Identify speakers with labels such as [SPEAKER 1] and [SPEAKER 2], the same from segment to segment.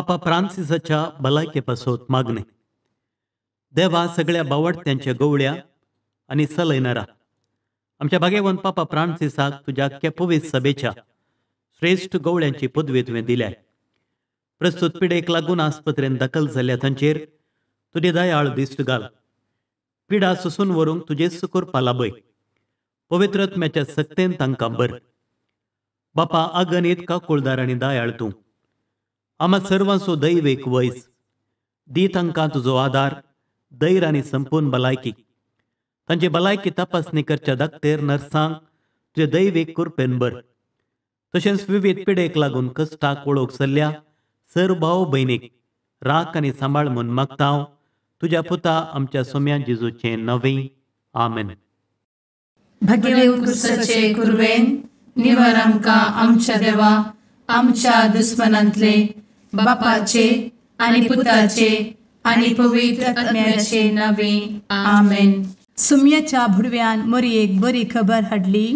[SPEAKER 1] पापा फ्रांसिसाच्या भलायके पासत मागणे. देवा सगळ्या बावडत्यांच्या गवळ्या आणि सलयणारा आमच्या भाग्यवंत पापा फ्रांसिसाक तुझ्या केपवीस सभेच्या श्रेष्ठ गवळ्यांची पदवी तुवें दिल्या. प्रस्तुत पिडेक लागून आस्पत्रेन दाखल जाल्ल्या तांचेर तुझे दयाळ दिश्ट घाल. पिडा सुसून व्हरूंक तुजे सुकूर पालाबय. पवित्रत्म्याच्या सक्तेन तांकां बर. बापा अगणित काकुळदार आनी दयाळ तूं. आम्हा सर्वांचो दैवेक वैस दी तांकां तुजो आदार, धैर्य आनी संपूर्ण भलायकी. तांची भलायकी तपासणी करच्या दाखतेर नर्सांक तुजे दैवेक कृपेन बर. तशेंच विविध पिडेक लागून कश्टाक वळोवंक सल्ल्या सर्व भाव भयणीक राख आनी सांबाळ म्हूण मागता हांव तुज्या पुता आमच्या सोम्या जेजूचे नवे. आमेन.
[SPEAKER 2] भाग्यवंत क्रिस्ताचे कुरवेन निवार आमकां आमच्या देवा आमच्या दुस्मनांतले बापाचे आनी पुताचे आनी पवित्र आत्म्याचे नावे. आमेन.
[SPEAKER 3] सुम्याच्या भुडव्यान मरयेक बरी खबर हाडली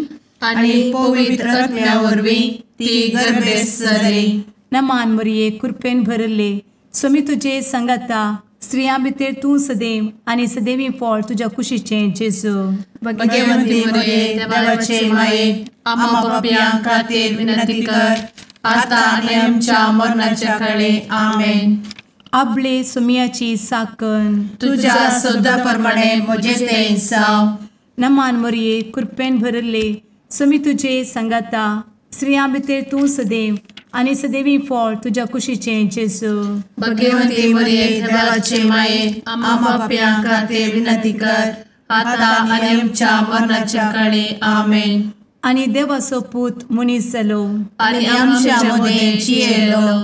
[SPEAKER 2] आनी पवित्र आत्म्या वरवीं ती गर्भेस जाली.
[SPEAKER 3] नमान मरयेक कृपेन भरले. सोमी तुजे संगाता स्त्रियां भितर तूं सदैव आनी सदैवी फळ तुज्या कुशीचें जेजू.
[SPEAKER 2] भाग्यवंती मरिये देवाचे माये आम्हा पाप्यां खातीर विनंती कर आता आनी आमच्या मरणाच्या काळी. आमेन.
[SPEAKER 3] आपले सुम्याची साकन
[SPEAKER 2] तुझ्या सोदा प्रमाणे म्हजे तें जाव.
[SPEAKER 3] नमान मरये कृपेन भरले. सोमी तुजे संगाता स्त्रियां भितर तूं सदैव आनी सदैवी फळ तुज्या कुशीचें जेजू.
[SPEAKER 2] भाग्यवंती मरिये देवाचे माये आम्हा पाप्यां खातीर विनंती कर आता आनी आमच्या मरणाच्या काळी. आमेन.
[SPEAKER 3] आनी देवाचो पूत मनीस जालो
[SPEAKER 2] आनी आमच्या मदीं जियेलो.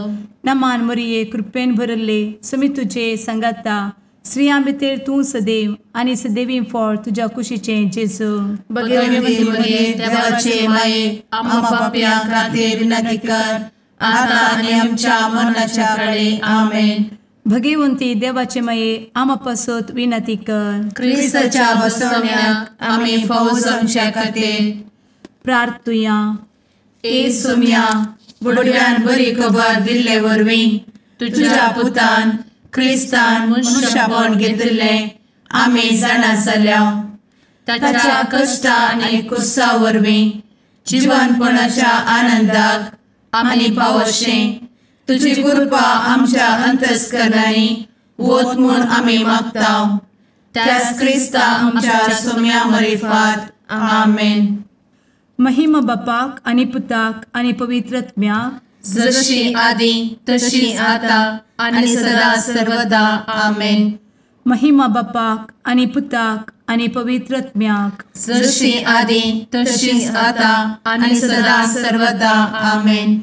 [SPEAKER 3] नमान मरये कृपेन भरले. सोमी तुजे संगाता स्त्रियां भितर तूं सदैव आनी सदैवी फळ तुज्या कुशीचें जेजू.
[SPEAKER 2] भाग्यवंती मरिये देवाचे माये आम्हा पाप्यां खातीर विनंती कर आता आनी आमच्या मरणाच्या काळी. आमेन.
[SPEAKER 3] भगवंती देवाचे माये आम्हा पासत विनंती कर.
[SPEAKER 2] क्रिस्ताच्या बसवण्याक आमी फौज आमच्या खातीर
[SPEAKER 3] प्रार्थुया.
[SPEAKER 2] ए सोम्या बुडव्यान बरी खबर दिल्ले वरवीं तुज्या पुतान क्रिस्तान मनशापण घेतिल्ले आमी जाणा जाल्या. ताच्या कश्टा आनी कुर्सा वरवीं जिवनपणाच्या आनंदाक आमी पावशें तुजी कृपा आमच्या अंतस्करणांनी वत म्हूण आमी मागता. त्याच क्रिस्ता आमच्या सोम्या मरिफात. आमेन.
[SPEAKER 3] महिमा बापाक आनी पुताक आनी पवित्रत्म्याक
[SPEAKER 2] जशी आदी तशी आता आनी सदा सर्वदा. आमेन.
[SPEAKER 3] महिमा बापाक आनी पुताक आनी पवित्रत्म्याक
[SPEAKER 2] जशी आदी तशीच आता आनी सदा सर्वदा. आमेन.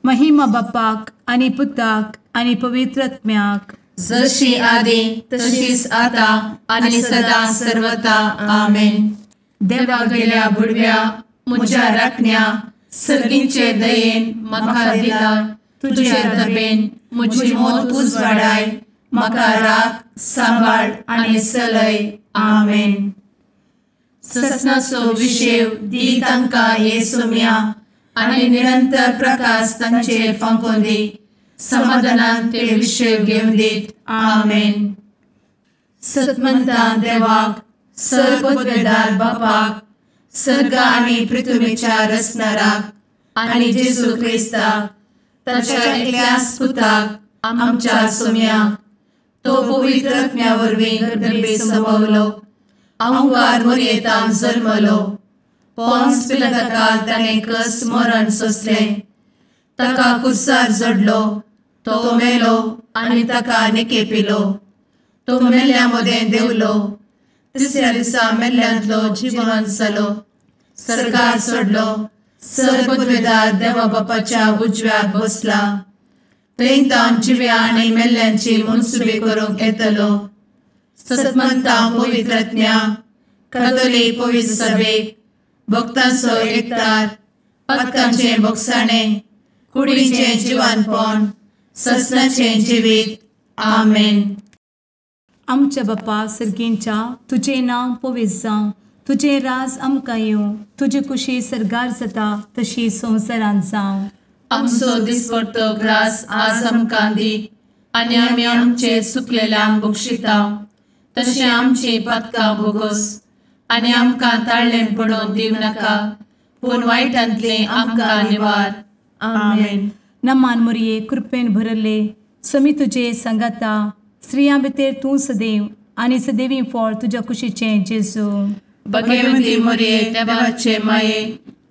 [SPEAKER 3] महिमा बापाक आनी पुताक आनी पवित्रत्म्याक
[SPEAKER 2] जशी आदी तशीच आता आनी सदा सर्वदा. आमेन. देवा गेल्या बुडव्या म्हज्या राखण्या सर्गींचे दयेन म्हाका दिला. तुजे दबेन म्हजी मोत उजवाडाय. म्हाका राख सांबाळ आनी सलय. आमेन. ससनाचो विशेव दी तांकां ये सोम्या आनी निरंतर प्रकाश तांचेर फांकून दी. समाधानान ते विशेव घेवन दीत. आमेन. सतमंता देवाक सर्वपदवेदार बापाक सर्ग आनी पृथ्वीच्या रचणाराक आनी जेजू क्रिस्ताक ताच्या एकल्याच पुताक आमच्या सोम्याक तो पवित्र आत्म्या वरवीं गर्भे संभवलो. अंगार मरयेंत जल्मलो. पोंस पिलाताका ताणें कस मरण सोंसलें. ताका कुर्सार जडलो. तो मेलो आनी ताका निकेपिलो. तो मेल्ल्या मदें देंवलो. तिसऱ्या दिसा मेल्ल्यांतलो जिवंत जालो. सर्गार चडलो. सर्वपदवेदार देवा बापाच्या उजव्याक बसला. थंय जिव्या आनी मेल्ल्यांची मनसुबी करूंक येतलो. सतमंता पवित्र आत्म्या कातोलीक पवित्र सभेक भक्तांचो एकठार पातकांचें भोगसाणें कुडीचें जिवनपण ससनाचें जिवीत. आमेन.
[SPEAKER 3] आमच्या बापा सर्गींच्या तुजें नांव पवित्र जावं. तुजें राज आमकां येवं. तुजी कुशी सर्गार जाता तशी संवसारांत जावं.
[SPEAKER 2] आमचो दिसपडटो ग्रास आज आमकां दी, आनी आमी आमचे सुकलेल्यांक बक्षिता. तशें आमची पथकां भोगोस, आनी आमकां ताळ्ळें पडोवन दिवं नाका, पूण वायटांतले आमकां निवार. आमेन.
[SPEAKER 3] नमान मोरये कृपेन भरले समी तुजे संगाता, स्त्रियां भितर तूं सदैव आनी सदैवी फळ तुज्या कुशीचें जेजू.
[SPEAKER 2] भगवंती मोरये देवाचे माये,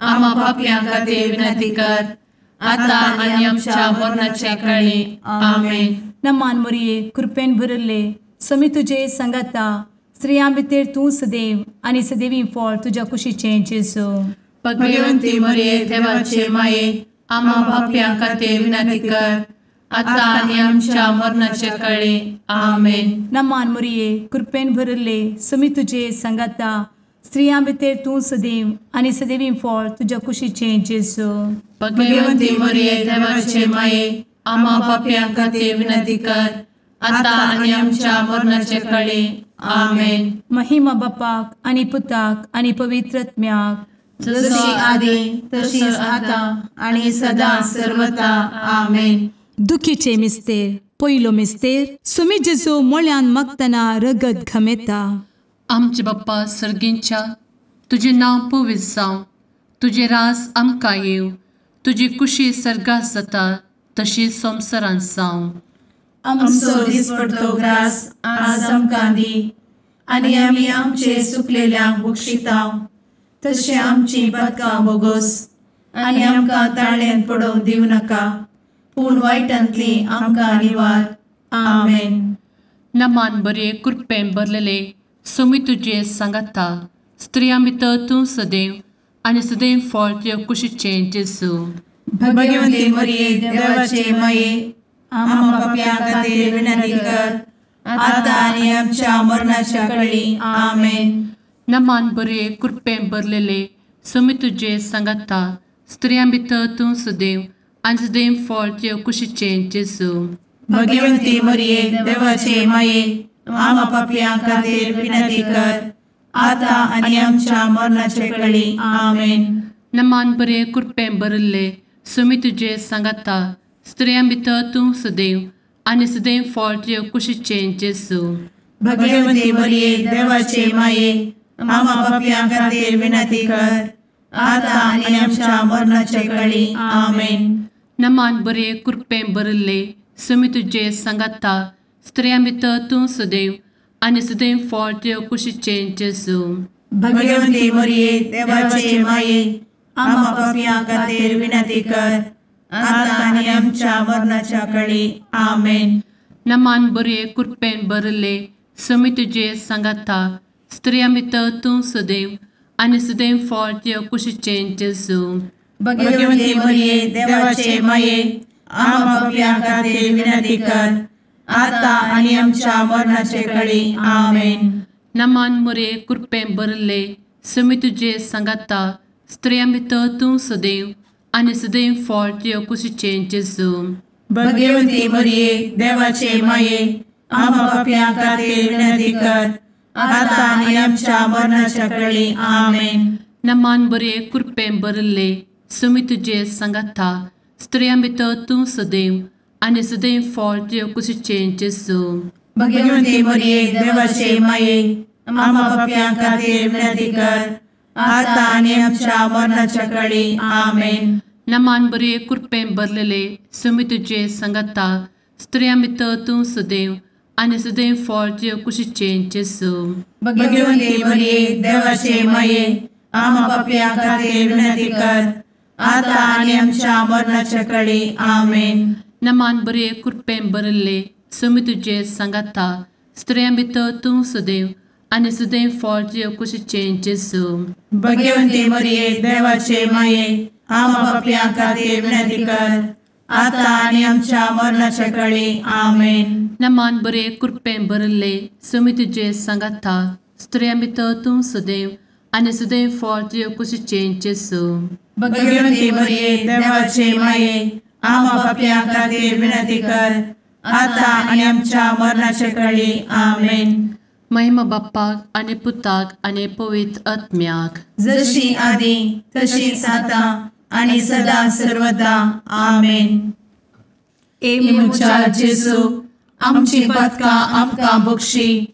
[SPEAKER 2] आम्हा पापयां खातीर विनंती कर, आतां आनी आमच्या मरणाच्या काळी. आमेन.
[SPEAKER 3] नमान मोरये कृपेन भरले समी तुजे संगाता, स्त्रियां भितर तूं सदैव आनी सदैवी फळ तुज्या कुशीचें जेजू.
[SPEAKER 2] भगवंती मोरये देवाचे माये, आम्हा पापयां खातीर विनंती कर, आतां आनी आमच्या मरणाच्या काळी. आमेन.
[SPEAKER 3] नमान मोरये कृपेन भरले समी तुजे संगाता, स्त्रियां भितर तूं सदैव आनी सदैवी फळ तुज्या कुशीचें जेजू.
[SPEAKER 2] भगवंती मोरये देवाचे माये, आम्हा पापयां खातीर विनंती कर, आतां आनी आमच्या मरणाच्या काळी. आमेन.
[SPEAKER 3] महिमा बापाक आनी पुताक आनी पवित्रत्म्याक,
[SPEAKER 2] जशी आदी तशीच आता आणि सदां सर्वता. आमेन.
[SPEAKER 3] दुखीचे मिस्तेर. पयलो मिस्तेर. सुमी जेजू मोळ्यान मागतना रगत घमेता.
[SPEAKER 4] आमचे बाप्पा सर्गींच्या, तुझे नांव पवित्र जावं, तुझे रास आमकां येव, तुजी कुशी सर्गात जाता तशी संवसारांत जावं.
[SPEAKER 2] आमचो दिसपडटो ग्रास आज आमकां दी, आनी आमी आमचे सुकलेल्यांक बक्षिता. तशें आमची पथकां भोगोस, आनी आमकां ताळ्ळें पडोवन दिवं नाका, पूण वायटांतली आमकां निवार. आमेन.
[SPEAKER 4] नमान बरे कृपेन भरलेले समी तुजे सांगाता, स्त्रियां भितर तूं सदैव आनी सदैव फळ तुज्या कुशीचें जेजू.
[SPEAKER 2] भगवंती मोरये देवाचे माये, आम्हा पापयां खातीर विनंती कर, आतां आनी आमच्या मरणाच्या काळी. आमेन.
[SPEAKER 4] नमान बरे कृपेन भरलेले समी तुजे सांगाता, स्त्रियां भितर तूं सदैव आनी सदैव फळ तुज्या कुशीचें जेजू.
[SPEAKER 2] भगवंती मोरये देवाचे माये, आम्हा पापयां खातीर विनंती कर, आतां आनी आमच्या मरणाच्या काळी. आमेन.
[SPEAKER 4] नमान बरे कृपेन भरले समी तुजे सांगाता, स्त्रियां भितर तूं सदैव आनी सदैव फळ तुज्या कुशीचें जेजू.
[SPEAKER 2] भगवंती मोरये देवाचे माये, आम्हा पापयां खातीर विनंती कर, आतां आनी आमच्या मरणाच्या काळी. आमेन.
[SPEAKER 4] नमान बरे कृपेन भरले समी तुजे सांगाता, स्त्रियां भितर तूं सदैव आनी सदैव फळ तुज्या कुशीचें जेजू.
[SPEAKER 2] भगवंती मोरये देवाचे माये, आम्हा पापयां खातीर विनंती कर, आतां आनी आमच्या मरणाच्या काळी. आमेन.
[SPEAKER 4] नमान बरे कृपेन भरले समी तुजे सांगाता, स्त्रियां भितर तूं सदैव आनी सदैव फळ तुज्या कुशीचें जेजू.
[SPEAKER 2] भगवंती मोरये देवाचे माये, आम्हा पापयां खातीर विनंती कर, आतां आनी आमच्या मरणाच्या काळी. आमेन.
[SPEAKER 4] नमान बरे कृपेन भरले समी तुजे सांगाता, स्त्रियां भितर तूं सदैव आनी सदैव फळ तुज्या कुशीचें जेजू.
[SPEAKER 2] भगवंती मोरये देवाचे माये, आम्हा पापयां खातीर विनंती कर, आतां आनी आमच्या मरणाच्या काळी. आमेन.
[SPEAKER 4] नमान बरे कृपेन भरले समी तुजे सांगाता, स्त्रियां भितर तूं सदैव आनी सदैव फळ तुज्या कुशीचें जेजू.
[SPEAKER 2] भगवंती मोरये देवाचे माये, आम्हा पापयां खातीर विनंती कर, आतां आनी आमच्या मरणाच्या काळी. आमेन.
[SPEAKER 4] नमान बरे कृपेन भरलेले समी तुजे सांगाता, स्त्रियां भितर तूं सदैव आनी सदैव फळ तुज्या कुशीचें जेजू.
[SPEAKER 2] भगवंती मोरये देवाचे माये, आम्हा पापयां खातीर विनंती कर, आतां आनी आमच्या मरणाच्या काळी. आमेन.
[SPEAKER 4] नमान बरे कृपेन भरले समी तुजे सांगाता, स्त्रियां भितर तूं सदैव आनी सदैव फळ तुज्या कुशीचें जेजू.
[SPEAKER 2] भगवंती मोरये देवाचे माये, आम्हा पापयां खातीर विनंती कर, आतां आनी आमच्या मरणाच्या काळी. आमेन.
[SPEAKER 4] नमान बरे कृपेन भरले समी तुजे सांगाता, स्त्रियां भितर तूं सदैव आनी सदैव फळ तुज्या कुशीचें जेजू.
[SPEAKER 2] भगवंती मोरये देवाचे माये, आम्हा पापयां खातीर विनंती कर, आतां आनी आमच्या मरणाच्या काळी. आमेन.
[SPEAKER 4] महिमा बाप्पाक आनी पुताक आनी पवित्र आत्म्याक,
[SPEAKER 2] जशी आदी तशीच आता आणि सदा सर्वदा आमेन. इमुच्या जेजू आमची पदकां आमकां बक्षी,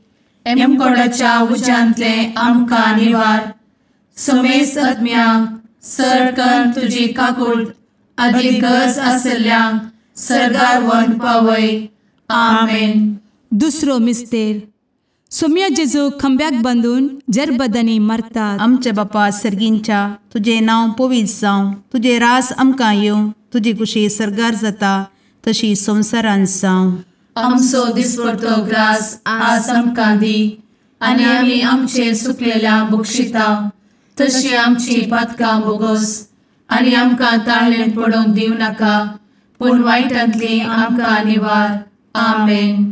[SPEAKER 2] एमकोडाच्या उज्यांतले आमकां निवार. सुमेस्त आत्म्यांक सरकन तुजी काकूट, अदीक गरज आसल्ल्यांक सर्गार व्हरून पावय. आमेन.
[SPEAKER 3] दुसरो मिस्तेर. सोम्या जेजू खंब्याक बांदून जरबदांनी मारतात.
[SPEAKER 2] आमचे बापा सर्गींच्या, तुझे नांव पवित्र जावं, तुझे रास आमकां येवं, तुजी कुशी सर्गार जाता तशी संवसारांत जावं. आमचो दिसपडटो ग्रास आज आमकां दी, आनी आमी आमचे सुकलेल्या बक्षितांव, तशी आमची पातकां बोगोस, आनी आमकां ताळ्ळेंत पडोवंक दिवं नाका, पूण वायटांतली आमकां निवार. आमेन.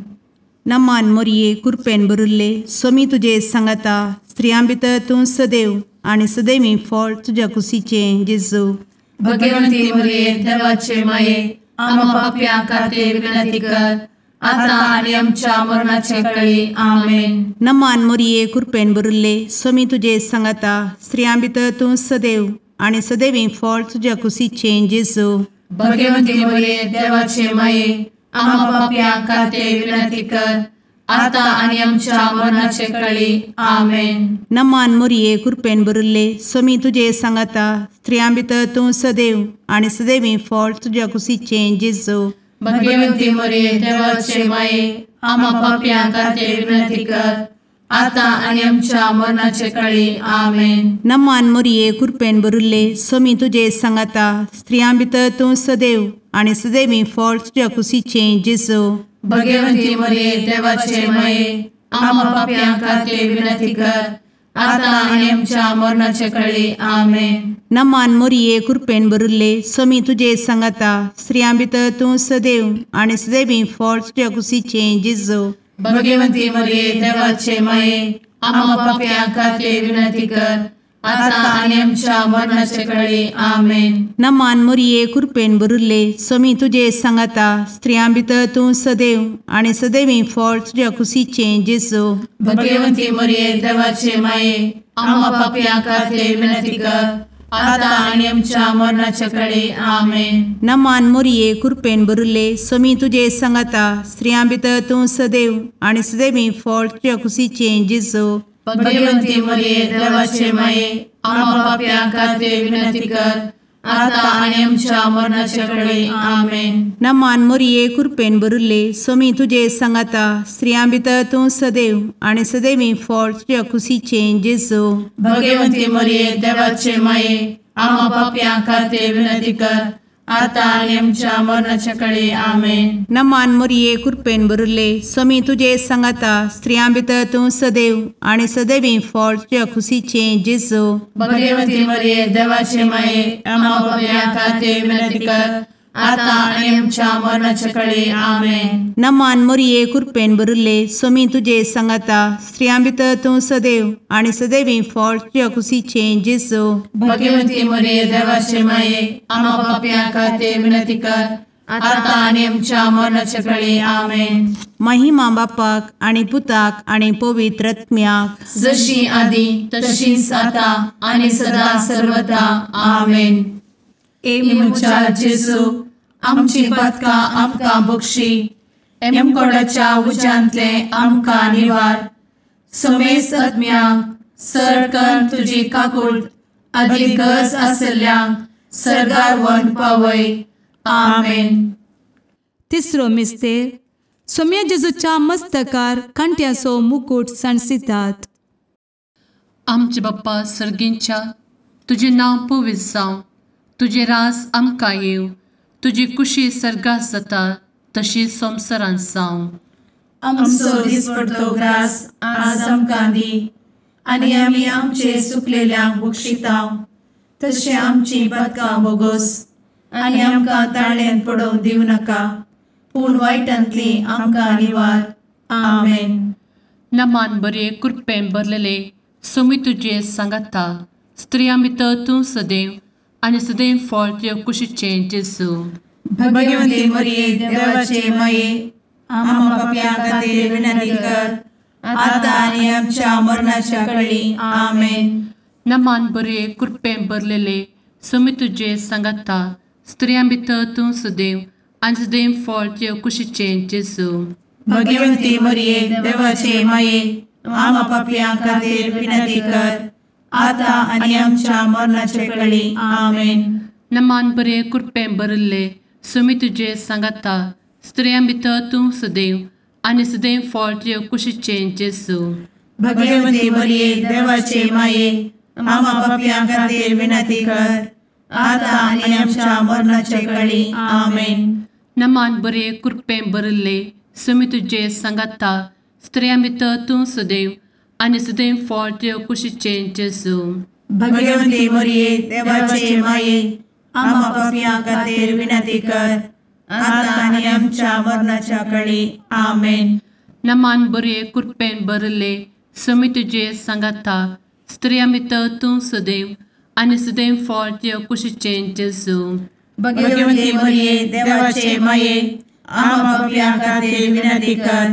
[SPEAKER 2] नमान मोरये कुरपेन बरुल्ले, सोमी तुजे सांगाता, स्त्रियां भितर तूं सदैव आनी सदैवी फळ तुज्या कुशीचें जेजू. भगवंती मोरये देवाचे माये, आमकां पाप्यां खातीर विनंती कर, आतां आनी आमच्या मरणाचे कळी. आमेन. नमान मोरये कुरपेन बरुल्ले, सोमी तुजे सांगाता, स्त्रियां भितर तूं सदैव आनी सदैवी फळ तुज्या कुशीचें जेजू. भगवंती मोरये देवाचे माये, आमकां पाप्यां खातीर विनंती कर, आतां आनी आमच्या मरणाचे कळी. आमेन. नमान मोरये कुरपेन बरुल्ले, सोमी तुजे सांगाता, स्त्रियां भितर तूं सदैव आनी सदैवी फळ तुज्या कुशीचें जेजू. भगवंती मोरये देवाचे माये, आमकां पाप्यां खातीर विनंती कर, आतां आनी आमच्या मरणाचे कळी. आमेन. नमान मोरये कुरपेन बरुल्ले, सोमी तुजे सांगाता, स्त्रियां भितर तूं सदैव आनी सदैवी फळ तुज्या कुशीचें जेजू. भगवंती मोरये देवाचे माये, आमकां पाप्यां खातीर विनंती कर, आतां आनी आमच्या मरणाचे कळी. आमेन. नमान मोरये कुरपेन बरुल्ले, सोमी तुजे सांगाता, स्त्रियां भितर तूं सदैव आनी सदैवी फळ तुज्या कुशीचें जेजू. भगवंती मोरये देवाचे माये, आमकां पाप्यां खातीर विनंती कर, आतां आनी आमच्या मरणाचे कळी. आमेन. नमान मोरये कुरपेन बरुल्ले, सोमी तुजे सांगाता, स्त्रियां भितर तूं सदैव आनी सदैवी फळ तुज्या कुशीचें जेजू. भगवंती मोरये देवाचे माये, आमकां पाप्यां खातीर विनंती कर, आतां आनी आमच्या मरणाचे कळी. आमेन. नमान मोरये कुरपेन बरुल्ले, सोमी तुजे सांगाता, स्त्रियां भितर तूं सदैव आनी सदैवी फळ तुज्या कुशीचें जेजू. भगवंती मोरये देवाचे माये, आमकां पाप्यां खातीर विनंती कर, आतां आनी आमच्या मरणाचे कळी. आमेन. नमान मोरये कुरपेन बरुल्ले, सोमी तुजे सांगाता, स्त्रियां भितर तूं सदैव आनी सदैवी फळ तुज्या कुशीचें जेजू. भगवंती मोरये देवाचे माये, आमकां पाप्यां खातीर विनंती कर, आतां आनी आमच्या मरणाचे कळी. आमेन. नमान मोरये कुरपेन बरुल्ले, सोमी तुजे सांगाता, स्त्रियां भितर तूं सदैव आनी सदैवी फळ तुज्या कुशीचें जेजू. भगवंती मोरये देवाचे माये, आमकां पाप्यां खातीर विनंती कर, आतां आनी आमच्या मरणाचे कळी. आमेन. नमान मोरये कुरपेन बरुल्ले, सोमी तुजे सांगाता, स्त्रियां भितर तूं सदैव आनी सदैवी फळ तुज्या कुशीचें जेजू. भगवंती मोरये देवाचे माये, आमकां पाप्यां खातीर विनंती कर, आतां आनी आमच्या मरणाचे कळी. आमेन. महिमा बापाक आनी पुताक आनी पवित्र आत्म्याक, जशी आदी तशीच आतां आनी सदा सर्वदा. आमेन. इमुच्या जेजू आमची पदकां आमकां बक्षी, एमकोडाच्या उज्यांतले आमकां निवार. सुमेस्त आत्म्यांक सरकन तुजी काकूट, अदीक गरज आसल्ल्यांक सर्गार व्हरून पावय. आमेन.
[SPEAKER 3] तिसरो मिस्तेर. सोम्या जेजूच्या मस्तकार कांट्याचो मुकुट सणसितात.
[SPEAKER 4] आमचे बाप्पा सर्गींच्या, तुजें नांव पवित्र जावं, तुजे रास आमकां येवं, तुजी कुशी सर्गास जाता तशी संवसारांत जावं.
[SPEAKER 2] आमचो दिसपडटो ग्रास आज आमकां दी, आनी आमी आमचे सुकलेल्यांक बक्षितांव, तशें आमची पदकां बोगोस, आनी आमकां ताळ्ळेंत पडोवंक दिवं नाका, पूण वायटांतली आमकां निवार. आमेन.
[SPEAKER 4] नमान बरे कुरपें बरलेले, सोमी तुजे सांगाता, स्त्रियां भितर तूं सदैव आनी सदैव फळ तुज्या कुशीचें जेजू.
[SPEAKER 2] भगवंती मोरये देवाचे माये, आमकां पाप्यां खातीर विनंती कर, आतां आनी आमच्या मरणाच्या कळी. आमेन.
[SPEAKER 4] नमान बरे कुरपें बरलेले, सुमी तुझे सांगाता स्त्रियां भितर तूं सदैव आनी सदैव फळ तुझे कुशीचें जेजू.
[SPEAKER 2] भगवंती मरिये देवाचे माये आम पापयां खातीर विनंती कर आता आनी आमच्या मरणाचे कळी. आमेन.
[SPEAKER 4] नमान बरे कृपें भरिल्ले सुमी तुझे सांगाता स्त्रियां भितर तूं सदैव आनी सदैव फळ तुझे कुशीचें जेजू.
[SPEAKER 2] भगवंती मरिये देवाचे माये आम पापयां खातीर विनंती कर आता आनी आमच्या मरणाचे कळी. आमेन.
[SPEAKER 4] नमान बरे कृपें भरिल्ले सुमी तुझे सांगाता स्त्रियां भितर तूं सदैव आनी सदैव फळ तुझे कुशीचें जेजू.
[SPEAKER 2] भगवंती मरिये देवाचे माये आम पापयां खातीर विनंती कर आता आनी आमच्या मरणाच्या कळी. आमेन.
[SPEAKER 4] नमान बरे कृपें भरिल्ले सुमी तुझे सांगाता स्त्रियां भितर तूं सदैव आनी सदैव फळ तुझे कुशीचें जेजू.
[SPEAKER 2] भगवंती मरिये देवाचे माये आम पापयां खातीर विनंती कर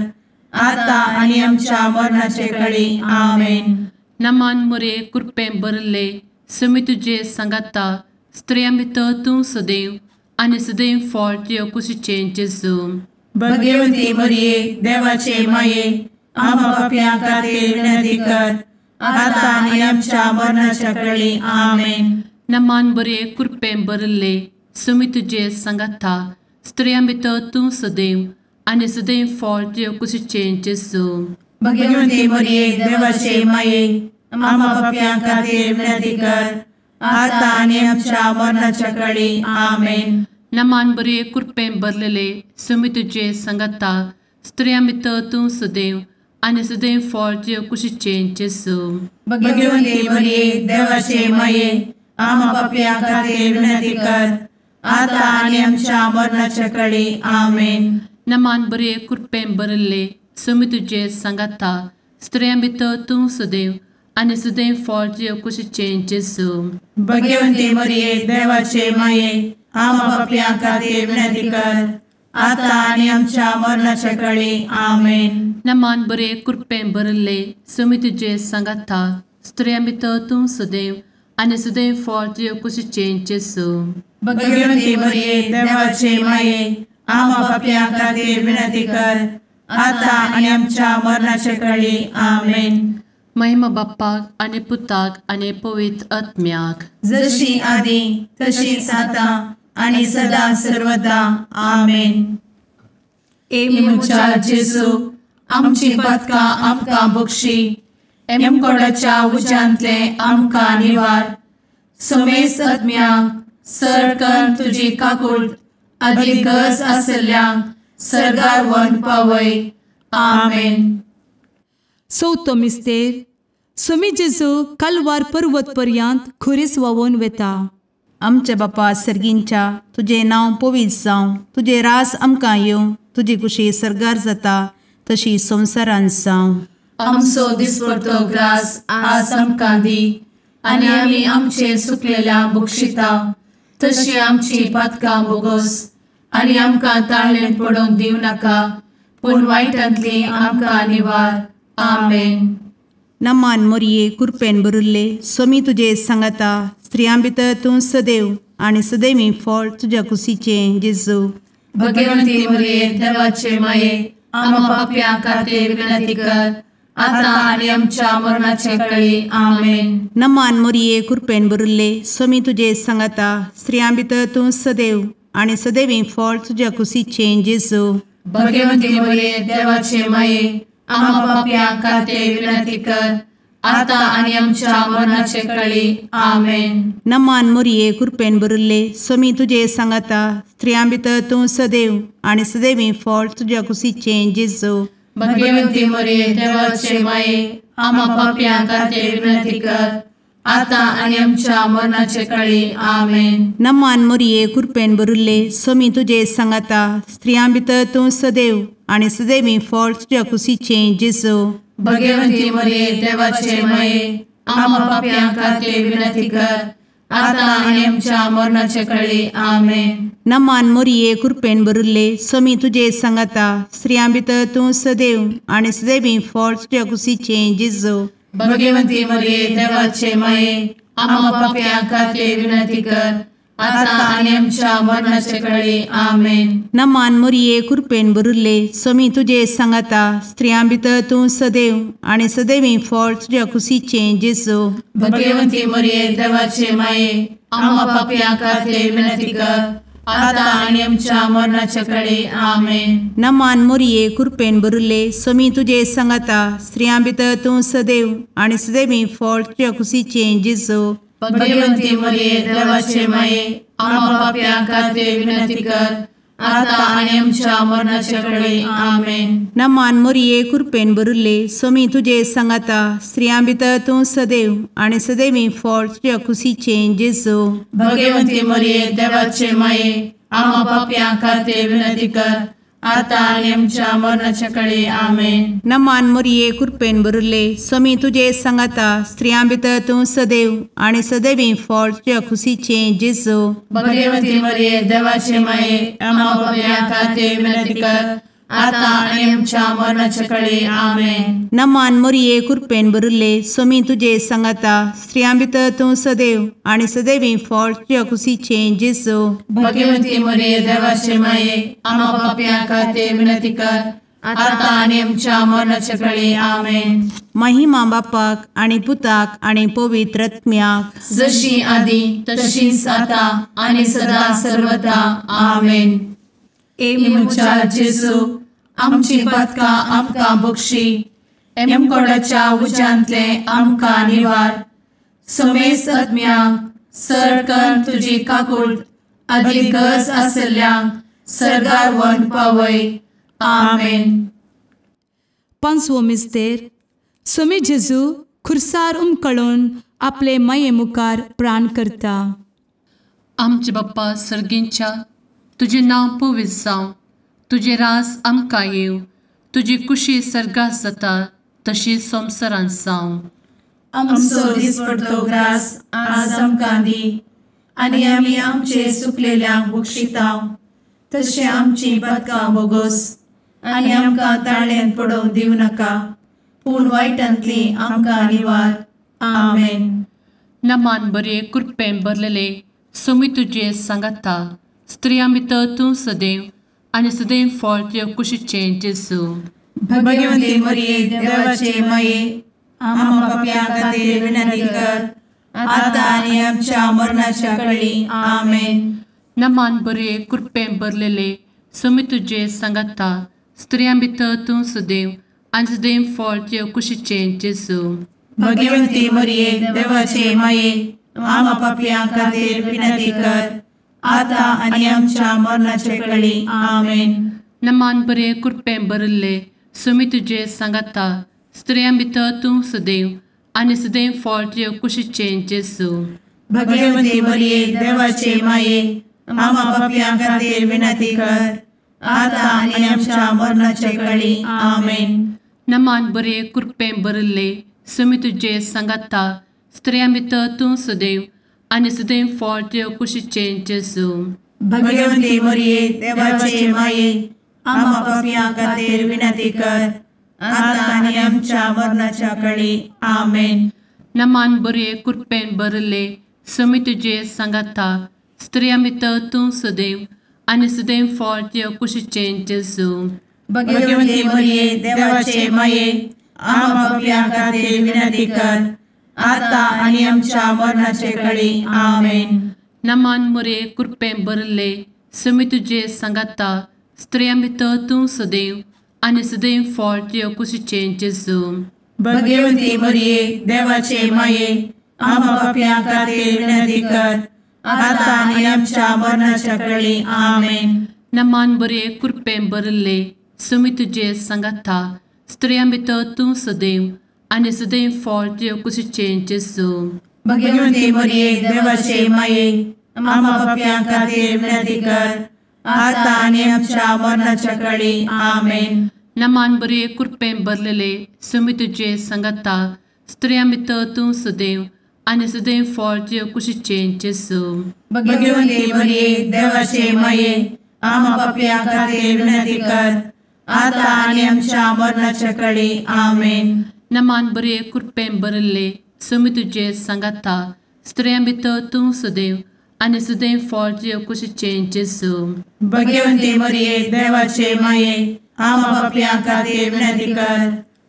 [SPEAKER 2] आता आनी आमच्या मरणाचे कळी. आमेन.
[SPEAKER 4] नमान बरे कृपें भरिल्ले सुमी तुझे सांगाता स्त्रियां भितर तूं सदैव आनी सदैव फळ तुझे कुशीचें जेजू.
[SPEAKER 2] भगवंती मरिये देवाचे माये आम पापयां खातीर विनंती कर आता आनी आमच्या मरणाच्या कळी. आमेन.
[SPEAKER 4] नमान बरे कृपें भरिल्ले सुमी तुझे सांगाता स्त्रियां भितर तूं सदैव आनी सदैव फळ तुझे कुशीचें जेजू.
[SPEAKER 2] भगवंती मरिये देवाचे माये आम पापयां खातीर विनंती कर आता आनी आमच्या मरणाच्या कळी. आमेन.
[SPEAKER 4] नमान बरे कृपें भरलेले सुमी तुझे सांगाता स्त्रियां भितर तूं सदैव आनी सदैव फळ तुझे कुशीचें जेजू.
[SPEAKER 2] भगवंती मरिये देवाचे माये आम पापयां खातीर विनंती कर आता आनी आमच्या मरणाच्या कळी. आमेन.
[SPEAKER 4] नमान बरे कृपें भरिल्ले सुमी तुझे सांगाता स्त्रियां भितर तूं सदैव आनी सदैव फळ तुझे कुशीचें जेजू.
[SPEAKER 2] भगवंती मरिये देवाचे माये आम पापयां खातीर विनंती कर आता आनी आमच्या मरणाच्या कळी. आमेन.
[SPEAKER 4] नमान बरे कृपें भरिल्ले सुमी तुझे सांगाता स्त्रियां भितर तूं सदैव आनी सदैव फळ तुझे कुशीचें जेजू.
[SPEAKER 2] भगवंती मरिये देवाचे माये आम पापयां खातीर विनंती कर आता आनी आमच्या मरणाचे कळी. आमेन.
[SPEAKER 4] महिमा बाप्पाक आनी पुताक आनी पवित्र आत्म्याक
[SPEAKER 2] जशी आदी तशीच आता आनी सदा सर्वदा. आमेन. मुचा जेजू आमची पदकां आमकां बक्षी एमकोडाच्या उज्यांतले आमकां निवार. समेस्त आत्म्यांक सडकन तुजी काकूट अधिक गरज आसल्ल्यांक सरगार व्हरून पावय. आमेन.
[SPEAKER 3] चवथो मिस्तेर सुमी जेजू कलवार पर्वत पर्यंत खुरीस व्हांवून वेता.
[SPEAKER 2] आमचे बापा सर्गींच्या तुझे नांव पवित्र जावं, तुझे रास आमकां येवं, तुजी कुशी सरगार जाता तशी संवसारांत जावं. आमचो दिसपडटो ग्रास आज आमकां दी आनी आमी आमचे सुकलेल्यांक बक्षिता तशी आमची पातकां बोगोस आनी आमकां ताळ्ळेन पडोवंक दिवं नाका पूण वायटांतली आमकां निवार. आमेन. नमान मोरये कृपेन भरिल्ले सोमी तुजे सांगाता स्त्रियां भितर तूं सदैव आनी सदैवी फळ तुज्या कुशीचें जेजू. भगवंती मोरये देवाचे माये आम पाप्यां खातीर विनंती कर आता आनी आमच्या मरणाचे कळी. आमेन. नमान मोरये कृपेन भरिल्ले सोमी तुजे सांगाता स्त्रियां भितर तूं सदैव आनी सदैवी फळ तुज्या कुशीचें जेजू. भगवंती मोरये देवाचे माये आम पाप्यां खातीर विनंती कर आता आनी आमच्या मरणाचे कळी. आमेन. नमान मोरये कृपेन भरिल्ले सोमी तुजे सांगाता स्त्रियां भितर तूं सदैव आनी सदैवी फळ तुज्या कुशीचें जेजू. भगवंती मोरये देवाचे माये आम पाप्यां खातीर विनंती कर आता आनी आमच्या मरणाचे कळी. आमेन. नमान मोरये कृपेन भरिल्ले सोमी तुजे सांगाता स्त्रियां भितर तूं सदैव आनी सदैवी फळ तुज्या कुशीचें जेजू. भगवंती मोरये देवाचे माये आम पाप्यां खातीर विनंती कर आता आनी आमच्या मरणाचे कळी. आमेन. नमान मोरये कृपेन भरिल्ले सोमी तुजे सांगाता स्त्रियां भितर तूं सदैव आनी सदैवी फळ तुज्या कुशीचें जेजू. भगवंती मोरये देवाचे माये आम्हा पाप्यां खातीर विनंती कर, आता आनी आमच्या मरणाचे कळे. आमेन.
[SPEAKER 3] नमान मोरये कृपेन भरिल्ले, स्वामी तुजे सांगाता, स्त्रियां भितर तूं सदैव आनी सदैवी फळ तुज्या कुशीचें जेजू.
[SPEAKER 2] भगवंती मरिये देवाचे माये, आम्हा पाप्यां खातीर विनंती कर, आता आनी आमच्या मरणाचे कळे. आमेन.
[SPEAKER 3] नमान मोरये कृपेन भरिल्ले, स्वामी तुजे सांगाता, स्त्रियां भितर तूं सदैव आनी सदैवी फळ तुज्या कुशीचें जेजू.
[SPEAKER 2] भगवंती मरिये देवाचे माये, आम्हा पाप्यां खातीर विनंती कर, आता आनी आमच्या मरणाचे कळे. आमेन.
[SPEAKER 3] नमान मोरये कृपेन भरिल्ले, स्वामी तुजे सांगाता, स्त्रियां भितर तूं सदैव आनी सदैवी फळ तुज्या कुशीचें जेजू.
[SPEAKER 2] भगवंती मरिये देवाचे माये, आम्हा पाप्यां खातीर विनंती कर, आता आनी आमच्या मरणाचे कळे. आमेन.
[SPEAKER 3] नमान मोरये कृपेन भरिल्ले, स्वामी तुजे सांगाता, स्त्रियां भितर तूं सदैव आनी सदैवी फळ तुज्या कुशीचें जेजू.
[SPEAKER 2] भगवंती मरिये देवाचे माये, आम्हा पाप्यां खातीर विनंती कर, आता आनी आमच्या मरणाचे कळे. आमेन.
[SPEAKER 3] नमान मोरये कृपेन भरिल्ले, स्वामी तुजे सांगाता, स्त्रियां भितर तूं सदैव आनी सदैवी फळ तुज्या कुशीचें जेजू.
[SPEAKER 2] भगवंती मरिये देवाचे माये, आम्हा पाप्यां खातीर विनंती कर, आता आनी आमच्या मरणाचे कळे. आमेन.
[SPEAKER 3] महिमा बापाक आनी पुताक आनी पवित्र आत्म्याक,
[SPEAKER 2] जशी आदी तशीच आता आनी सदा सर्वदा. आमेन. इमुच्या जेजू, आमची पदकां आमकां बक्षी, एमकोडाच्या उज्यांतले आमकां निवार. समेस्त आत्म्यांक सडकन तुजी काकूट, अधिक गरज आसल्ल्यांक सर्गार व्हरून पावय. आमेन.
[SPEAKER 3] पांचवो मिस्तेर, स्वामी जेजू खुर्सार उमकळून आपले माये मुखार प्राण करता.
[SPEAKER 4] आमचे बाप्पा सर्गींच्या, तुजें नांव पवित्र जावं, तुजें रास आमकां येव, तुजी कुशी सर्गास जाता तशी संवसारांत जावं.
[SPEAKER 2] आमचो दिसपडटो ग्रास आज आमकां दी, आनी आमी आमचे सुकलेल्यांक बक्षितांव, तशें आमची पदकां बोगोस आनी आमकां ताळ्यान पडोवंक दिवं नाका, पूण वायटांतली आमकां निवार. आमेन.
[SPEAKER 4] नमान बरे कृपेन भरलेले, स्वामी तुजे सांगाता, स्त्रियां भितर तूं सदैव आनी सदैव फळ तुज्या कुशीचें जेजू.
[SPEAKER 2] भगवंती मरिये देवाचे माये, आम्हा पाप्यां खातीर विनंती कर, आता आनी आमच्या मरणाच्या कळी. आमेन.
[SPEAKER 4] नमान बरे कृपेन भरलेले, स्वामी तुजे सांगाता, स्त्रियां भितर तूं सदैव आनी सदैव फळ तुज्या कुशीचें जेजू.
[SPEAKER 2] भगवंती मरिये देवाचे माये, आम्हा पाप्यां खातीर विनंती कर, आता आनी आमच्या मरणाचे कळी. आमेन.
[SPEAKER 4] नमान बरे कृपेन भरले, स्वामी तुजे सांगाता, स्त्रियां भितर तूं सदैव आनी सदैव फळ तुज्या कुशीचें जेजू.
[SPEAKER 2] भगवंती मरिये देवाचे माये, आम्हा पाप्यां खातीर विनंती कर, आता आनी आमच्या मरणाचे कळी. आमेन.
[SPEAKER 4] नमान बरे कृपेन भरले, स्वामी तुजे सांगाता, स्त्रियां भितर तूं सदैव आनी सदैव फळ तुज्या कुशीचें जेजू.
[SPEAKER 2] भगवंती मरिये देवाचे माये, आम्हा पाप्यां खातीर विनंती कर, आता आनी आमच्या मरणाच्या कळी. आमेन.
[SPEAKER 4] नमान बरे कृपेन भरले, स्वामी तुजे सांगाता, स्त्रियां भितर तूं सदैव आनी सदैव फळ तुज्या कुशीचें जेजू.
[SPEAKER 2] भगवंती मरिये देवाचे माये, आम्हा पाप्यां खातीर विनंती कर, आता आनी आमच्या मरणाचे कळी. आमेन.
[SPEAKER 4] नमान बरे कृपेन भरले, स्वामी तुजे सांगाता, स्त्रियां भितर तूं सदैव आनी सदैव फळ तुज्या कुशीचें जेजू.
[SPEAKER 2] भगवंती मरिये देवाचे माये, आम्हा पाप्यां खातीर विनंती कर, आता आनी आमच्या मरणाच्या कळी. आमेन.
[SPEAKER 4] नमान बरे कृपेन भरले, स्वामी तुजे सांगाता, स्त्रियां भितर तूं सदैव आनी सदैव फळ तुज्या कुशीचें जेजू.
[SPEAKER 2] भगवंती मरिये देवाचे माये, आम्हा पाप्यां खातीर विनंती कर, आता आनी आमच्या मरणाच्या कळी. आमेन.
[SPEAKER 4] नमान बरे कृपेन भरलेले, स्वामी तुजे सांगाता, स्त्रियां भितर तूं सदैव आनी सदैव फळ तुज्या कुशीचें जेजू.
[SPEAKER 2] भगवंती मरिये देवाचे माये, आम्हा पाप्यां खातीर विनंती कर, आता आनी आमच्या मरणाच्या कळी. आमेन.
[SPEAKER 4] नमान बरे कृपेन भरले, स्वामी तुजे सांगाता, स्त्रियां भितर तूं सदैव आनी सदैव फळ तुजे कुशीचें जेजू.
[SPEAKER 2] भाग्यवंती मरिये देवाचे माये आम्हा पापयां खातीर विनंती कर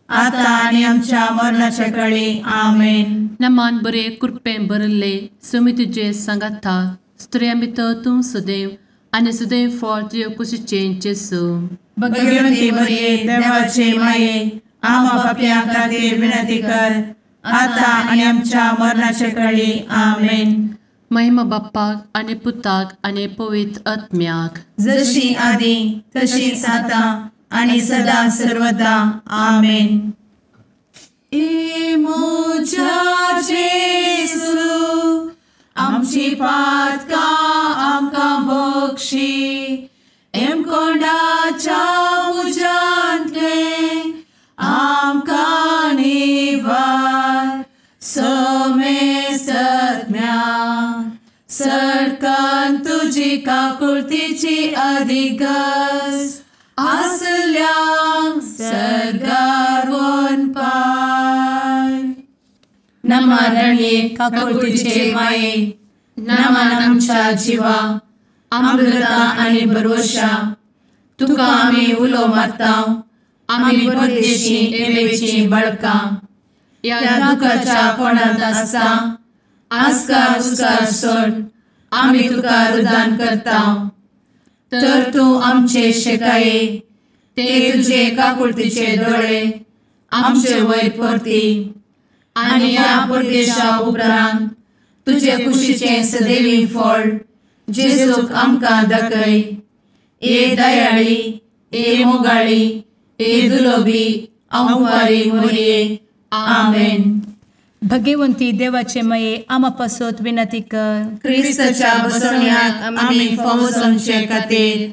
[SPEAKER 2] आता आनी आमच्या मरणाच्या काळी आमेन.
[SPEAKER 4] नमान बरे कृपेन भरले समी तुजे सांगाता स्त्रियां भितर तूं सदैव आनी सदैव फळ तुजे कुशीचें जेजू.
[SPEAKER 2] भाग्यवंती मरिये देवाचे माये आम्हा पापयां खातीर विनंती कर आता आनी आमच्या मरणाच्या काळी आमेन.
[SPEAKER 4] महिमा बाप्पाक आनी पुताक आनी पवित्र आत्म्याक
[SPEAKER 2] जशी आदी तशीच आता आणि सदा सर्वदा आमेन. ए मोजा जेसू आमची पातकां आमकां बक्षी एम कोंडाच्या उजांतले आमकां निवार सोमे सत्म्या सडकन तुजी काकुळतीची अधिगस आसल्यांक सरगार वन पाय. नमारणे काकुळतीचे माये नमान आमच्या जिवा अमृता आनी भरवशा तुका आमी उलो मारता आमी परदेशी येवेची बळकां या दुखाच्या कोणात आसता आस्कार उस्कार सोड आमी तुका रुदान करता. तर तूं आमचे शेकाये ते तुजे काकुळतीचे दोळे आमचे वयर परती आनी या परदेशा उपरांत तुजे कुशीचे सदैवी फळ जेजूक आमकां दाखय. ए दयाळी ए मोगाळी ए दुलोबी अंवारी मोरये आमेन.
[SPEAKER 3] भाग्यवंती देवाचे माये आम्हा पासत विनंती कर.
[SPEAKER 2] क्रिस्ताच्या बसवण्याक आमी फावो समचे खातीर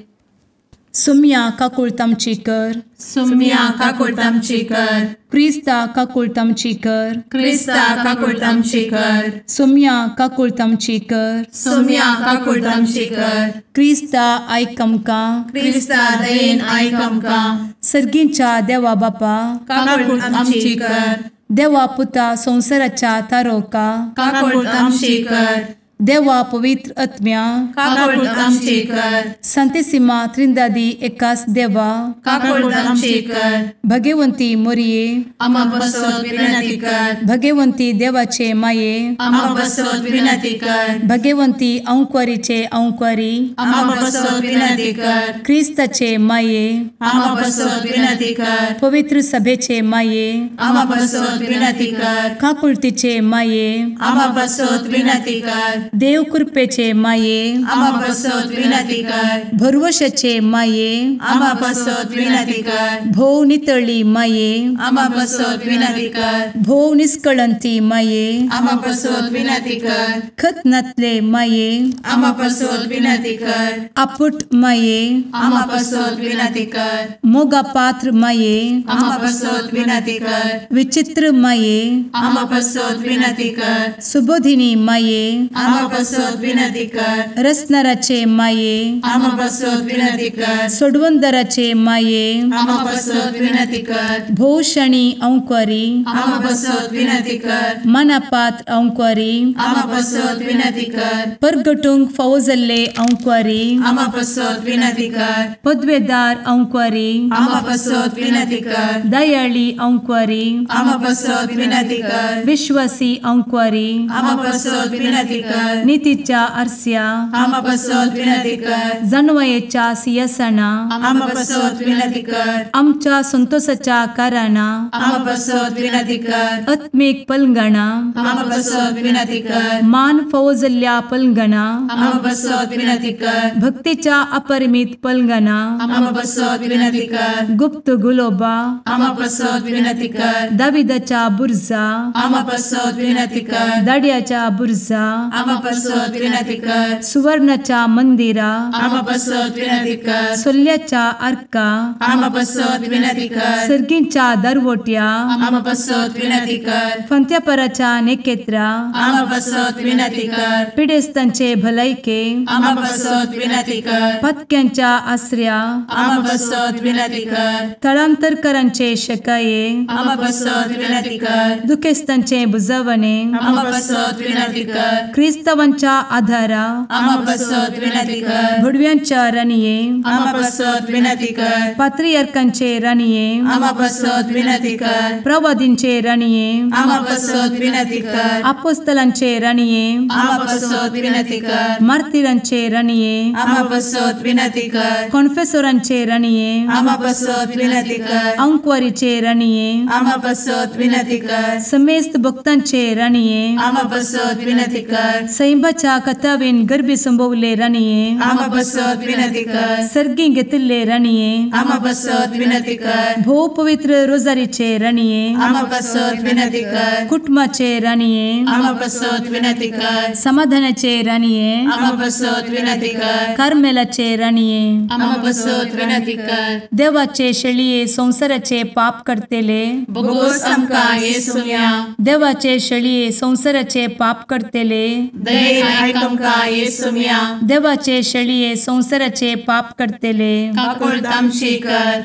[SPEAKER 3] सुम्या काकुळतामची कर.
[SPEAKER 2] सुम्या काकुळतामची कर.
[SPEAKER 3] क्रिस्ता काकुळतामची कर.
[SPEAKER 2] क्रिस्ता काकुळतामची कर.
[SPEAKER 3] सुम्या काकुळतामची कर.
[SPEAKER 2] सुम्या काकुळतामची कर.
[SPEAKER 3] क्रिस्ता आयक आमकां.
[SPEAKER 2] क्रिस्ता दयेन आयक आमकां.
[SPEAKER 3] सर्गींच्या देवा बापा
[SPEAKER 2] काकुळतामची कर.
[SPEAKER 3] देवा पुता संसाराच्या तारोका
[SPEAKER 2] काकुळतामची कर.
[SPEAKER 3] देवा पवित्र आत्म्या
[SPEAKER 2] काकुळतामची कर.
[SPEAKER 3] सांतेसिमा त्रिंदादी एकाच देवा
[SPEAKER 2] काकुळतामची कर.
[SPEAKER 3] भाग्यवंती मोरये
[SPEAKER 2] आम्हा बसवत विनंती कर.
[SPEAKER 3] भाग्यवंती देवाचे माये
[SPEAKER 2] आम्हा बसवत विनंती कर.
[SPEAKER 3] भाग्यवंती अंक्वारीचे अंक्वारी
[SPEAKER 2] आम्हा बसवत विनंती कर.
[SPEAKER 3] क्रिस्ताचे माये
[SPEAKER 2] आम्हा बसवत विनंती कर.
[SPEAKER 3] पवित्र सभेचे माये
[SPEAKER 2] आम्हा बसवत विनंती कर.
[SPEAKER 3] काकुळतीचे माये
[SPEAKER 2] आम्हा बसवत विनंती कर.
[SPEAKER 3] देव कृपेचे माये
[SPEAKER 2] आम्हा बसवत विनंती कर.
[SPEAKER 3] भरवशाचे माये
[SPEAKER 2] आम्हा बसवत विनंती कर.
[SPEAKER 3] भोव नितळी माये
[SPEAKER 2] आम्हा बसवत विनंती कर.
[SPEAKER 3] भोव निष्कळंती माये
[SPEAKER 2] आम्हा बसवत विनंती कर.
[SPEAKER 3] खतनातले माये
[SPEAKER 2] आम्हा बसवत विनंती कर.
[SPEAKER 3] आपुट माये
[SPEAKER 2] आम्हा बसवत विनंती कर.
[SPEAKER 3] मोगा पात्र माये
[SPEAKER 2] आम्हा बसवत विनंती कर.
[SPEAKER 3] विचित्र माये
[SPEAKER 2] आम्हा बसवत विनंती कर.
[SPEAKER 3] सुबोधिनी माये
[SPEAKER 2] आम्हा बसवत विनंती कर.
[SPEAKER 3] रसनाराचे माये
[SPEAKER 2] आम्हा बसवत विनंती कर.
[SPEAKER 3] सोडवंदराचे माये
[SPEAKER 2] आम्हा बसवत विनंती कर.
[SPEAKER 3] भोवशणी अंक्वारी
[SPEAKER 2] आम्हा बसवत विनंती कर.
[SPEAKER 3] मनापात्र अंक्वारी
[SPEAKER 2] आम्हा बसवत विनंती कर.
[SPEAKER 3] परगटूंक फावो जाल्ले अंक्वारी
[SPEAKER 2] आम्हा बसवत विनंती कर.
[SPEAKER 3] पदवेदार अंक्वारी
[SPEAKER 2] आम्हा बसवत विनंती कर.
[SPEAKER 3] दयाळी अंक्वारी
[SPEAKER 2] आम्हा बसवत विनंती कर.
[SPEAKER 3] विश्वासी अंक्वारी
[SPEAKER 2] आम्हा बसवत विनंती कर.
[SPEAKER 3] नीतीच्या आरस्या
[SPEAKER 2] आम्हा बसवत विनंती कर.
[SPEAKER 3] जाणवयेच्या सिंहासना
[SPEAKER 2] आम्हा बसवत विनंती कर.
[SPEAKER 3] आमच्या संतोषाच्या काराना
[SPEAKER 2] आम्हा बसवत विनंती कर.
[SPEAKER 3] आत्मिक पलंगणा
[SPEAKER 2] आम्हा बसवत विनंती कर.
[SPEAKER 3] मान फावो जाल्ल्या पलंगणा
[SPEAKER 2] आम्हा बसवत विनंती कर.
[SPEAKER 3] भक्तीच्या अपरिमित पलंगणा
[SPEAKER 2] आम्हा बसवत विनंती कर.
[SPEAKER 3] गुप्त गुलोबा
[SPEAKER 2] आम्हा बसवत विनंती कर.
[SPEAKER 3] दाविदाच्या बुर्जा
[SPEAKER 2] आम्हा बसवत विनंती कर.
[SPEAKER 3] दाडियाच्या बुर्जा
[SPEAKER 2] आम्हा आम्हा पासत विनंती कर.
[SPEAKER 3] सुवर्णाच्या मंदिरा,
[SPEAKER 2] आम्हा पासत विनंती कर.
[SPEAKER 3] सोल्याच्या अर्का,
[SPEAKER 2] आम्हा पासत विनंती कर.
[SPEAKER 3] सर्गींच्या दरवोट्या,
[SPEAKER 2] आम्हा पासत विनंती कर.
[SPEAKER 3] फंत्यापराच्या नेकेत्रा,
[SPEAKER 2] आम्हा पासत विनंती कर.
[SPEAKER 3] पिडेस्तांचे भलायके,
[SPEAKER 2] आम्हा पासत विनंती कर.
[SPEAKER 3] पथक्यांच्या आसऱ्या,
[SPEAKER 2] आम्हा पासत विनंती कर.
[SPEAKER 3] स्थळांतरकरांचे शकाये,
[SPEAKER 2] आम्हा पासत विनंती कर.
[SPEAKER 3] दुखेस्तांचे बुजावणे,
[SPEAKER 2] आम्हा पासत विनंती कर.
[SPEAKER 3] ख्रिस्तवांच्या आधारा,
[SPEAKER 2] आम्हा पासत विनंती कर.
[SPEAKER 3] भुडव्यांच्या राणीये,
[SPEAKER 2] आम्हा पासत विनंती कर.
[SPEAKER 3] पात्रियार्कांचे राणीये,
[SPEAKER 2] आम्हा पासत विनंती कर.
[SPEAKER 3] प्रवादींचे राणीये,
[SPEAKER 2] आम्हा पासत विनंती कर.
[SPEAKER 3] अपोस्तलांचे राणीये,
[SPEAKER 2] आम्हा पासत विनंती कर.
[SPEAKER 3] मार्तिरांचे राणीये,
[SPEAKER 2] आम्हा पासत विनंती कर.
[SPEAKER 3] कॉन्फेसोरांचे राणीये,
[SPEAKER 2] आम्हा पासत विनंती कर.
[SPEAKER 3] अंकवारीचे राणीये,
[SPEAKER 2] आम्हा पासत विनंती कर.
[SPEAKER 3] समेस्त भक्तांचे राणीये,
[SPEAKER 2] आम्हा पासत विनंती कर.
[SPEAKER 3] सैंबाच्या कथावेन गर्भी संभवले राणीये,
[SPEAKER 2] आम्हा पासत विनंती कर.
[SPEAKER 3] सर्गी घेतले राणीये,
[SPEAKER 2] आम्हा पासत विनंती कर.
[SPEAKER 3] भो पवित्र रोजारीचे राणीये,
[SPEAKER 2] आम्हा पासत विनंती कर.
[SPEAKER 3] कुटुंबाचे राणीये,
[SPEAKER 2] आम्हा पासत विनंती कर.
[SPEAKER 3] समाधानाचे राणीये,
[SPEAKER 2] आम्हा पासत विनंती कर.
[SPEAKER 3] कार्मेलाचे राणीये,
[SPEAKER 2] आम्हा पासत विनंती कर.
[SPEAKER 3] देवाचे शेळीये संसाराचे पाप करतेले,
[SPEAKER 2] बघोस आमका येसुया.
[SPEAKER 3] देवाचे शेळीये संसाराचे पाप करतेले,
[SPEAKER 2] दये ऐक आमका येसुया.
[SPEAKER 3] देवाचे शेळीये संसाराचे पाप करतेले,
[SPEAKER 2] काकुळ तामशी कर.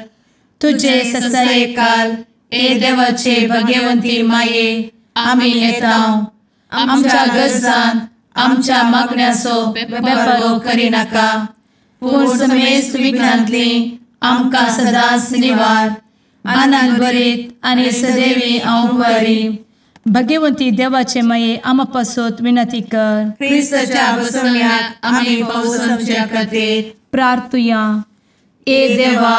[SPEAKER 3] तुझे ससाये
[SPEAKER 2] काल ए देवाचे भाग्यवंती माये आम्ही येताव. आमच्या गरजांत आमच्या मागण्याचो बेपारो करी नाका. पूर्ण समेस्त विघ्नांतली आमका सदांच निवार. आनंद बरीत आणि सदैवी औंकवारी.
[SPEAKER 3] भाग्यवंती देवाचे माये आम्हा पासत विनंती कर.
[SPEAKER 2] ख्रिस्ताच्या बसवण्यात आम्ही पावस आमच्या खातीर.
[SPEAKER 3] प्रार्थुया.
[SPEAKER 2] ए देवा,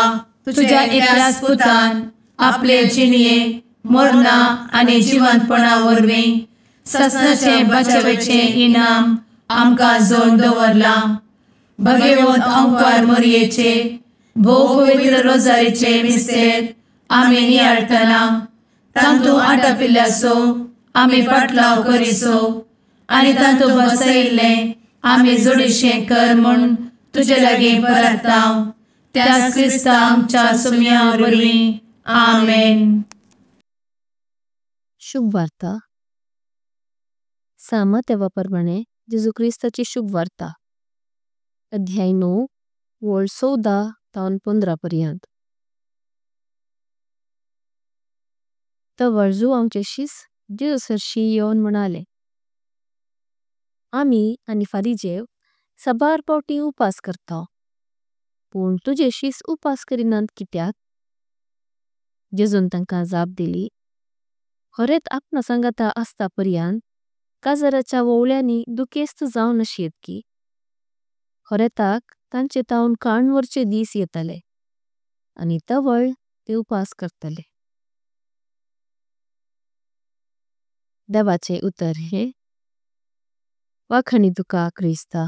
[SPEAKER 2] तुझ्या एकल्याच पुतान आपले जिणये मरणा आणि जिवंतपणा वरवीं ससनाचे बचावेचे इनाम आमकां जोड दवरला. भगवंत औंकार मोरयेचे भोव पवित्र रोजारीचे मिस्तेर आमी नियाळटना तांतू आटापिल्ल्यासो आमी पाटलाव करिसो आनी तांतू बसयिल्ले आमी जोडीशें कर म्हूण तुजे लागीं परताव. त्याच क्रिस्ता आमच्या सुम्या वरवीं. आमेन.
[SPEAKER 5] शुभ वार्ता. सामा तेव्हाप्रमाणे जेजू ख्रिस्ताची शुभ वार्ता. अध्याय 9 वळ 14 तावन 15 पर्यंत. तर जेजू आमचे शिस जेजू सरशी येवन म्हणाले, आमी आनी फारिजेव साबार पावटी उपास करता, पूण तुझे शिस उपास करिनात कित्याक? जेजून तांकां जाप दिली, खरेंत आपणा सांगाता आसता पर्यंत काजाराच्या वोवळ्यांनी दुखेस्त जावं नशीत की? खरेंताक तांचे तावन काणवरचे दीस येतले आनी तवळ ते उपास करतले. देवाचे उतर हे वाखणी तुका क्रिस्ता.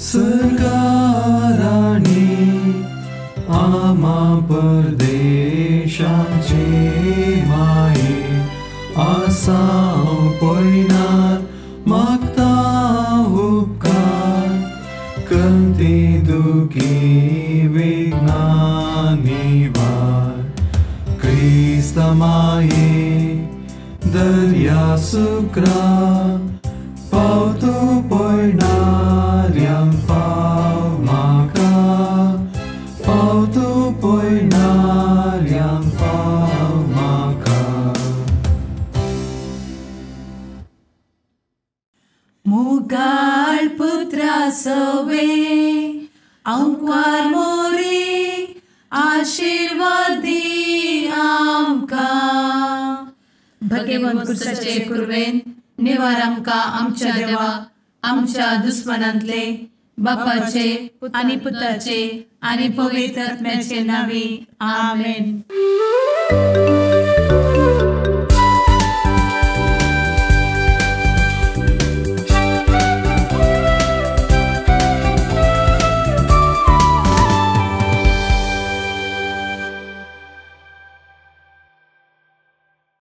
[SPEAKER 6] सर्गाराणी आमा परदेशाचे माये आसां पयनात मागता उपकार कंती दुखी विघ्नांनी वार. क्रिस्ता माये दर्या सुक्रा पावतो पयणाऱ्यांक पाव म्हाका. पावतो पयणाऱ्यांक पाव म्हाका.
[SPEAKER 2] मुगाळ पुत्रा सवे औंकार मोरी आशीर्वाद दी आमकां. भगवंत कुर्साचे कुरवेन निवार आमकां आमच्या देवा आमच्या दुस्मनांतले बापाचे आनी पुताचे आनी पवित्र आत्म्याचे नावी. आमेन.